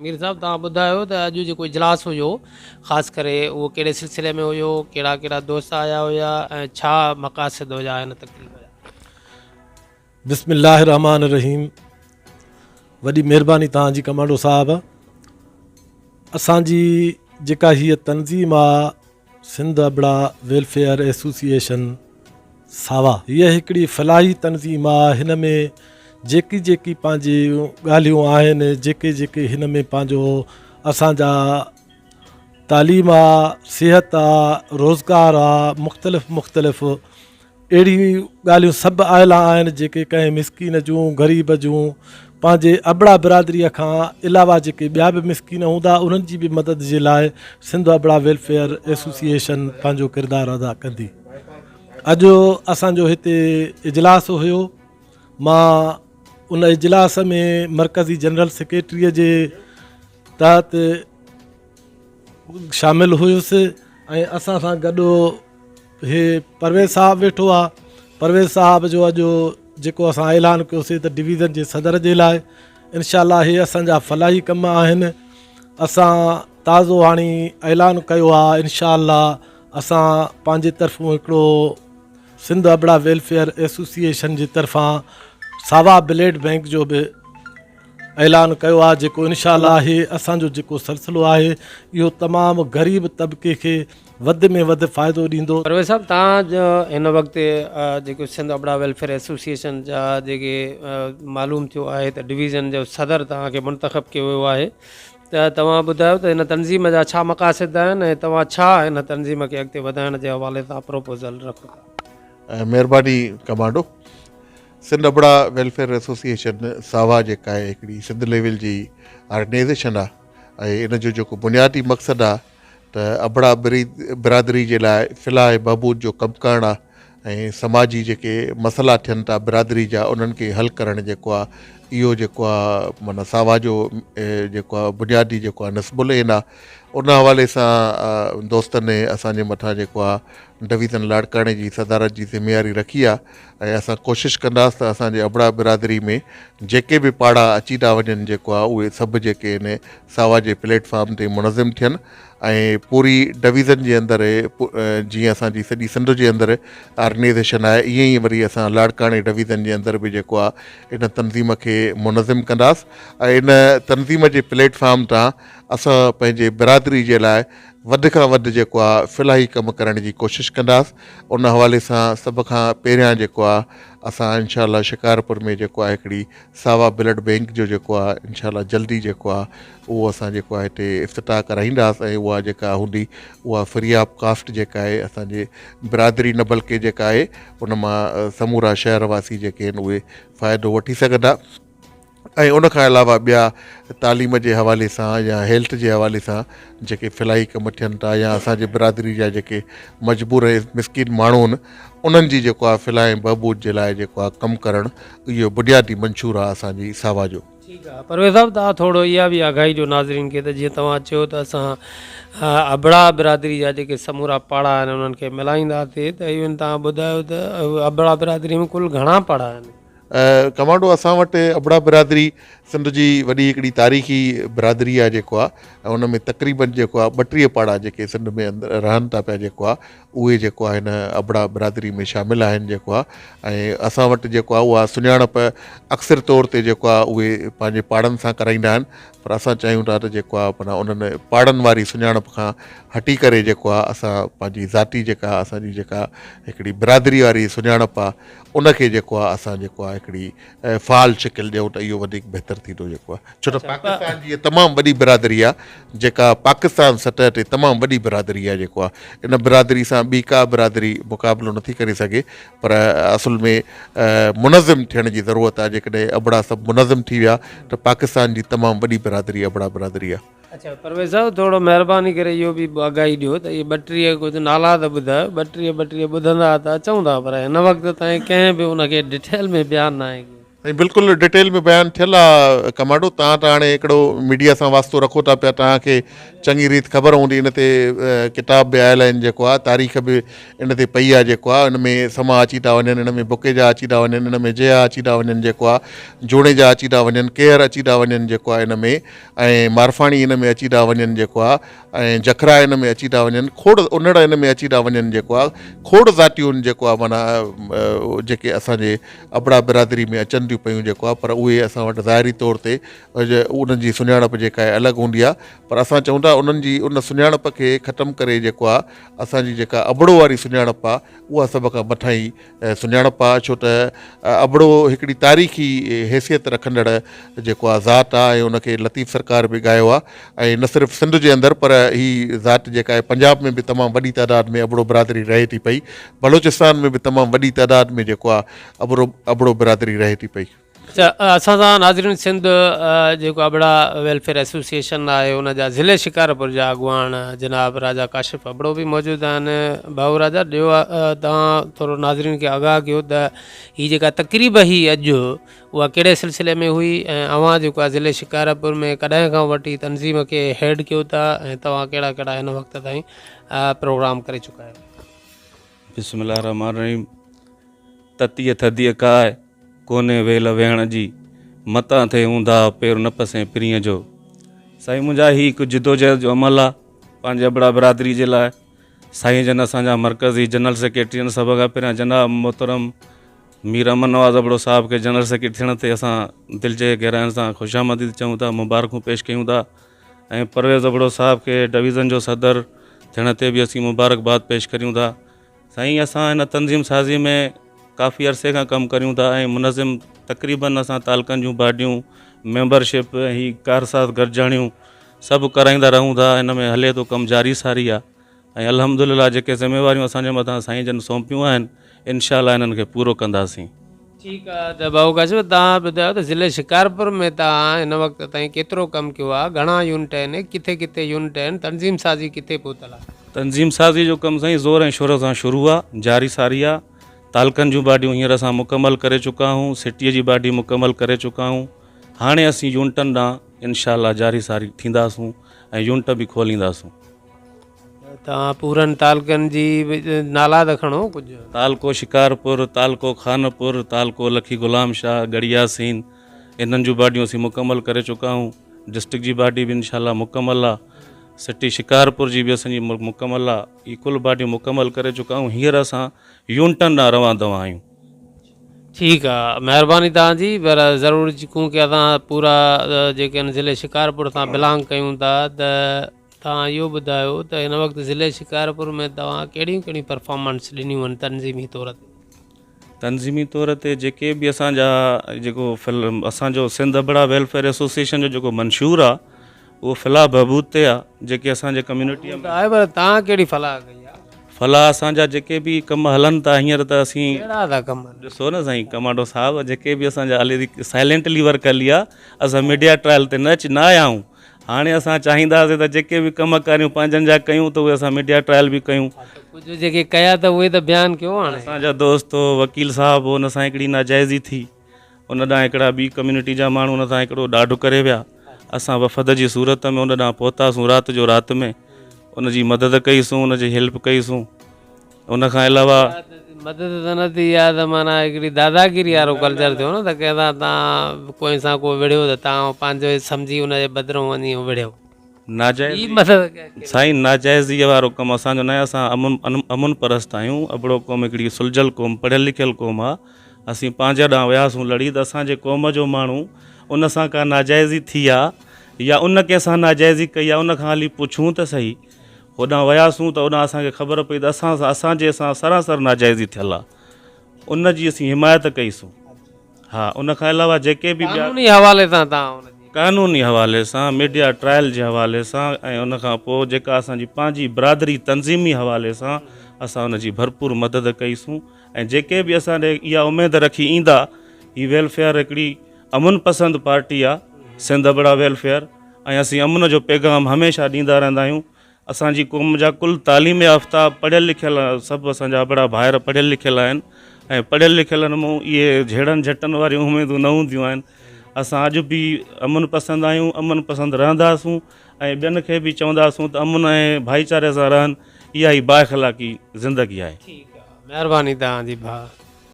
मीर साहब तव्हां ॿुधायो त अॼु जेको इजलास हुयो ख़ासि करे उहो कहिड़े सिलसिले में हुयो, कहिड़ा कहिड़ा दोस्त आया हुया ऐं छा मक़ासिद हुया हिन तकरीब जा? बिस्मिल्लाहिर्रहमानिर्रहीम। वॾी महिरबानी तव्हांजी कमांडो साहब। असांजी जेका हीअ तंज़ीम आहे सिंध अबड़ा वेलफेयर एसोसिएशन सावा, हीअ हिकिड़ी फलाही तंज़ीम आहे। हिन में जेकी जेकी पंहिंजी ॻाल्हियूं आहिनि, जेके जेके हिन में पंहिंजो असांजा तालीम आहे, सिहत आहे, रोज़गार आहे, मुख़्तलिफ़ अहिड़ियूं ॻाल्हियूं सभु आयल आहिनि जेके कंहिं मिसकीन जूं, ग़रीब जूं, पंहिंजे अबड़ा बिरादरीअ खां अलावा जेके ॿिया बि मिसकीन हूंदा उन्हनि जी बि मदद जे लाइ सिंध अबड़ा वेलफेयर एसोसिएशन पंहिंजो किरदारु अदा कंदी। अॼु असांजो हिते इजलास हुयो। मां उन इजलास में मरकज़ी जनरल सेक्रेटरीअ जे तहत शामिलु हुयुसि ऐं असां सां गॾु हे परवेज़ साहब वेठो आहे। परवेज़ साहब जो अॼु जेको असां ऐलान कयोसीं त डिवीज़न जे सदर जे लाइ इनशाअल्लाह हे असांजा फलाही कम आहिनि। असां ताज़ो हाणे ऐलान कयो आहे, इनशाअल्लाह असां पंहिंजे तरफ़ूं हिकिड़ो सिंध अबड़ा वेलफेयर एसोसिएशन जी तरफ़ां सावा ब्लड बैंक जो बि ऐलान कयो आहे, जेको इनशाअल्लाह हे असांजो जेको सिलसिलो आहे इहो तमामु ग़रीब तबिके खे वधि में वधि फ़ाइदो ॾींदो। परवेज़ साहब तव्हां हिन वक़्तु जेको सिंध अबड़ा वेलफेयर एसोसिएशन जा जेके मालूम थियो आहे त डिवीज़न जो सदर तव्हांखे मुंतख़ब कयो वियो आहे, त तव्हां ॿुधायो त हिन तंज़ीम जा छा मक़ासिद आहिनि ऐं तव्हां छा हिन तंज़ीम खे अॻिते वधाइण जे हवाले सां प्रोपोज़ल रखो था? महिरबानी कमांडो। सिंध अबड़ा वेलफेयर एसोसिएशन सावा जेका आहे हिकिड़ी सिंध लेवल जी ऑर्गेनाइज़ेशन आहे ऐं इन जो जेको बुनियादी मक़सदु आहे त अबड़ा बिरादरी जे लाइ फ़िलाह ऐं बहबूद जो कमु करणु आहे ऐं समाजी जेके मसइला थियनि था बिरादरी जा उन्हनि खे हल करणु जेको आहे इहो जेको आहे माना सावा जो जेको आहे बुनियादी जेको आहे नस्बुल एन आहे। उन हवाले सां दोस्तनि असांजे मथां जेको आहे डिवीज़न लाड़काणे जी सदारत जी ज़िम्मेवारी रखी आहे ऐं असां कोशिशि कंदासीं त असांजे अबड़ा बिरादरी में जेके बि पाड़ा अची था वञनि जेको आहे उहे सभु जेके आहिनि सावा जे प्लेटफॉर्म ते मुनज़िम थियनि ऐं पूरी डिवीज़न जे अंदरि जीअं असांजी सॼी सिंध जे अंदरि ऑर्गेनाइज़ेशन आहे ईअं ई वरी असां लाड़काणे डिवीज़न जे अंदरि बि जेको आहे इन तंज़ीम खे मुनज़िम कंदासीं ऐं इन तंज़ीम जे प्लेटफॉर्म तां असां पंहिंजे बिरादरी जे लाइ वधि खां वधि जेको आहे फ़िलाही कमु करण जी कोशिशि कंदासीं। उन हवाले सां सभ खां पहिरियां जेको आहे असां इनशाअल्लाह शिकारपुर में जेको आहे हिकिड़ी सावा ब्लड बैंक जो जेको आहे इनशाअल्लाह जल्दी जेको आहे उहो असां जेको आहे हिते इफ़्तिताह कराईंदासीं ऐं उहा जेका हूंदी उहा फ्री ऑफ कास्ट जेका आहे असांजे बिरादरी न बल्कि जेका आहे उन मां समूरा शहरवासी जेके आहिनि उहे फ़ाइदो वठी सघंदा ऐं उन खां अलावा ॿिया तालीम जे हवाले सां या हेल्थ जे हवाले सां जेके फ़िलाही कमु थियनि था या असांजे बिरादरी जा जेके मजबूर ऐं मिसकिन माण्हू आहिनि उन्हनि जी जेको आहे फ़िलाह ऐं बहबूद जे लाइ जेको आहे कमु करणु इहो बुनियादी मंशूर आहे असांजी सावा जो। ठीकु आहे परवेज़ साहब, तव्हां थोरो इहा बि आगाही जो नाज़रीन खे त जीअं तव्हां चयो त असां अबड़ा बिरादरी जा जेके समूरा पाड़ा आहिनि उन्हनि खे मिलाईंदासीं, त इवन तव्हां ॿुधायो त अबड़ा बिरादरी में कुल घणा पाड़ा आहिनि? कमांडो असां वटि अबड़ा बिरादरी सिंध जी वॾी हिकिड़ी तारीख़ी बिरादरी आहे जेको आहे ऐं उन में तक़रीबन जेको आहे 32 पाड़ा जेके सिंध में अंदरि रहनि था पिया जेको आहे उहे जेको आहे हिन अबड़ा बिरादरी में शामिलु आहिनि जेको आहे ऐं असां वटि जेको आहे उहा सुञाणप अक्सर तौर ते जेको आहे उहे पंहिंजे पाड़नि सां कराईंदा आहिनि, पर असां चाहियूं था त जेको आहे माना उन्हनि पाड़नि वारी सुञाणप खां हटी करे जेको आहे असां पंहिंजी ज़ाती जेका असांजी जेका हिकिड़ी बिरादरी वारी सुञाणप आहे उनखे जेको आहे असां जेको आहे हिकिड़ी फ़ाल शिकिल ॾियूं त इहो वधीक बहितर थींदो जेको आहे। छो त पाकिस्तान जी तमामु वॾी बिरादरी आहे जेका पाकिस्तान सतह ते तमामु वॾी बिरादरी आहे जेको आहे इन बिरादरी सां ॿी का बिरादरी मुक़ाबिलो नथी करे सघे, पर असुल में मुनज़िम थियण जी ज़रूरत आहे। जेकॾहिं अबड़ा सभु मुनज़िम थी विया त पाकिस्तान जी तमामु वॾी बिरादरी अबड़ा बिरादरी आहे। अच्छा परवेज़ साहब, थोरो महिरबानी करे इहो बि आगाही ॾियो त इहे 32 कुझु नाला त ॿुधायो, 32 ॿुधंदा त अचूं था पर हिन वक़्तु ताईं कंहिं बि उनखे डिटेल में बयानु न आहे। साईं बिल्कुलु डिटेल में बयानु थियल आहे कमांडो। तव्हां त हाणे हिकिड़ो मीडिया सां वास्तो रखो था पिया, तव्हांखे चङी रीति ख़बर हूंदी। इन ते किताब बि आयल आहिनि, जेको आहे तारीख़ बि इन ते पई आहे, जेको आहे इन में समा अची था वञनि, इन में बुके जा अची था वञनि, इन में जया अची था वञनि, जेको आहे जोड़े जा अची था वञनि, केयर अची था वञनि, जेको आहे इन में, ऐं मारफाणी इन में अची था वञनि, जेको आहे ऐं जखरा इन में अची था वञनि, खोड़ उनड़ इन में अची था वञनि, जेको आहे खोड़ ज़ातियूं जेको आहे माना जेके असांजे अबड़ा बिरादरी में अचनि थियूं पियूं, जेको आहे पर उहे असां वटि ज़ाहिरी तौर ते उन्हनि जी सुञाणप जेका आहे अलॻि हूंदी आहे। पर असां चऊं था उन्हनि जी उन सुञाणप खे ख़तमु करे जेको आहे असांजी जेका अबड़ो वारी सुञाणप आहे उहा सभ खां मथां ई सुञाणप आहे। छो त अबड़ो हिकिड़ी तारीख़ी हैसियत रखंदड़ जेको आहे ज़ात आहे, ऐं उनखे लतीफ़ सरकार बि ॻायो आहे। ऐं न सिर्फ़ु सिंध जे अंदरि पर ही ज़ात जेका आहे पंजाब में बि तमामु वॾी तइदाद में अबड़ो बिरादरी रहे थी पई, बलोचिस्तान में बि तमामु वॾी तइदाद में जेको आहे अबड़ो बिरादरी रहे थी पई। अच्छा, असां सां नाज़रीन सिंध जेको अबड़ा वेलफेयर एसोसिएशन आहे उन जा ज़िले शिकारपुर जा अॻुवान जनाब राजा काशिफ़ अबड़ो बि मौजूदु आहिनि। भाऊ राजा, ॾियो तव्हां थोरो नाज़रीन खे आगाह कयो त हीअ जेका तक़रीब ही अॼु उहा कहिड़े सिलसिले में हुई, ऐं अव्हां जेको आहे ज़िले शिकारपुर में कॾहिं खां वठी तनज़ीम खे हेड कयो था, ऐं तव्हां कहिड़ा कहिड़ा हिन वक़्त ताईं प्रोग्राम करे चुका आहियो? बिस्मिल्लाह रहमान रहीम। ततीअ थधीअ काय कोन्हे वेल वेहण जी, मतां थिए हूंदा पेर न पसे पिरीअ जो। साईं, मुंहिंजा ही हिकु जिदोजहद जो अमल आहे पंहिंजे अबड़ा बिरादरी जे लाइ। साईं जन असांजा मरकज़ी जनरल सेक्रेटरी आहिनि, सभ खां पहिरियां जनाब मोहतरम मीर अमन नवाज़ अबड़ो साहब खे जनरल सेक्रेटरी थियण ते असां दिलि जे गहराइनि सां ख़ुशामदीद चऊं था, मुबारकूं पेश कयूं था। ऐं परवेज़ अबड़ो साहब खे डिवीज़न जो सदर थियण ते बि असीं मुबारकबाद पेश करियूं था। साईं, असां हिन तनज़ीम साज़ी में काफ़ी अरसे खां कमु करियूं था, ऐं मुनज़िम तक़रीबन असां तालकनि जूं बाडियूं, मेंबरशिप, ही कारसाज़ गॾिजाणियूं सभु कराईंदा रहूं था। हिन में हले थो कमु जारी सारी आहे, ऐं अल्हम्दुलिल्लाह जेके ज़िम्मेवारियूं असांजे मथां साईं जन सौंपियूं आहिनि इंशाअल्लाह इन्हनि खे पूरो कंदासीं। ठीकु आहे। त भाऊ काशिफ़, तव्हां ॿुधायो त ज़िले शिकारपुर में तव्हां हिन वक़्त ताईं केतिरो कमु कयो आहे, घणा यूनिट आहिनि, किथे किथे यूनिट आहिनि, तनज़ीम साज़ी किथे पहुतल आहे? तनज़ीम साज़ी जो कमु साईं ज़ोर ऐं शोर सां शुरू आहे, जारी सारी आहे। तालकनि जूं बाडियूं हींअर असां मुकमल करे चुका आहियूं, सिटीअ जी बाडी मुकमल करे चुका आहियूं। हाणे असीं यूनिटनि ॾांहुं इंशाअल्लाह जारी सारी थींदासूं ऐं यूनिट बि खोलींदासूं। तव्हां पूरनि तालकनि जी नाला त खणो कुझु। तालको शिकारपुर, तालको खानपुर, तालको लखी गुलाम शाह, गड़ियासीन, इन्हनि जूं बाडियूं असीं मुकमल करे चुका आहियूं। डिस्ट्रिक्ट जी बाडी बि इंशाअल्लाह मुकमल आहे, सिटी शिकारपुर जी बि असांजी मुकमल आहे। इहे कुल बाडियूं मुकमल करे चुका आहियूं। हींअर असां यूनिटनि ॾांहुं रवां दवा आहियूं। ठीकु आहे, महिरबानी तव्हांजी। पर ज़रूरु चूंकि असां पूरा जेके आहिनि ज़िले शिकारपुर सां बिलोंग कयूं था, त तव्हां इहो ॿुधायो त हिन वक़्तु ज़िले शिकारपुर में तव्हां कहिड़ियूं कहिड़ियूं परफॉर्मेंस ॾिनियूं आहिनि तनज़ीमी तौर ते? तनज़ीमी तौर ते जेके बि असांजा जेको असांजो सिंध अबड़ा वेलफेयर एसोसिएशन जो जेको मंशूर आहे उहो फलाह बहबूद ते आहे। जेके असांजे कम्यूनिटीअ में आहे, पर तव्हां कहिड़ी फलाह कई आहे? फलाह असांजा जेके बि कम हलनि था हींअर त असीं कहिड़ा था कम? ॾिसो न साईं कमांडो साहब, जेके बि असांजा हले साइलेंटली वर्क हली आहे, असां मीडिया ट्रायल ते न आया आहियूं। हाणे असां चाहींदासीं त जेके बि कम करियूं पंहिंजनि जा कयूं त उहे असां मीडिया ट्रायल बि कयूं। कुझु जेके कया त उहे त बयानु कयो। हाणे असांजा दोस्त वकील साहब हुन सां हिकिड़ी नाजाइज़ी थी, उन ॾांहुं हिकिड़ा ॿी कम्यूनिटी जा माण्हू उन सां हिकिड़ो ॾाढो करे विया। असां वफ़द जी सूरत में उन ॾांहुं पहुतासीं, राति जो राति में उनजी मदद कईसूं, उनजी हेल्प कईसूं। उन खां अलावा मदद त न थी आहे त माना हिकिड़ी दादागिरी वारो कल्चर थियो न, त कंहिं तव्हां कोई सां को विढ़ियो त तव्हां पंहिंजो सम्झी उनजे बदिरां वञी विढ़ियो। नाजाइज़ मदद साईं, नाजाइज़ी वारो कमु असांजो न आहे। असां अमुन परस्त आहियूं। अबड़ो क़ौम हिकिड़ी सुलझल क़ौम, पढ़ियल लिखियल क़ौम आहे। असीं पंहिंजे ॾांहुं वियासीं लड़ी त असांजे क़ौम जो माण्हू उन सां का नाजाइज़ी थी आहे या उन कंहिंसां नाजाइज़ी कई आहे, उन खां हली पुछूं त सही। होॾां वियासीं त होॾां असांखे ख़बर पई त असांजे सां सरासर नाजाइज़ी थियल आहे, उन जी असीं हिमायत कईसूं। हा, उन खां अलावा जेके बि कानूनी हवाले सां तव्हां कानूनी हवाले सां, मीडिया ट्रायल जे हवाले सां, ऐं उन खां पोइ जेका असांजी पंहिंजी बिरादरी तनज़ीमी हवाले सां असां उनजी भरपूर मदद कईसूं। ऐं जेके बि असां ॾे इहा उमेदु रखी ईंदा, हीअ वेलफेयर हिकिड़ी अमुन पसंदि पार्टी आहे, सिंध अबड़ा वेलफेयर, ऐं असीं अमुन जो पैगाम हमेशह ॾींदा रहंदा आहियूं। असांजी क़ौम जा कुल तालीम याफ़्ता पढ़ियल लिखियल सभु असांजा अबड़ा भाइर पढ़ियल लिखियल आहिनि। ऐं पढ़ियल लिखियलनि मां इहे झेड़नि झटनि वारियूं उमेदूं न हूंदियूं आहिनि। असां अॼु बि अमन पसंदि आहियूं, अमन पसंदि रहंदासूं ऐं ॿियनि खे बि चवंदासूं त अमन ऐं भाईचारे सां रहनि। इहा ई बाख़लाक़ी ज़िंदगी आहे। ठीकु आहे, महिरबानी तव्हांजी भाउ।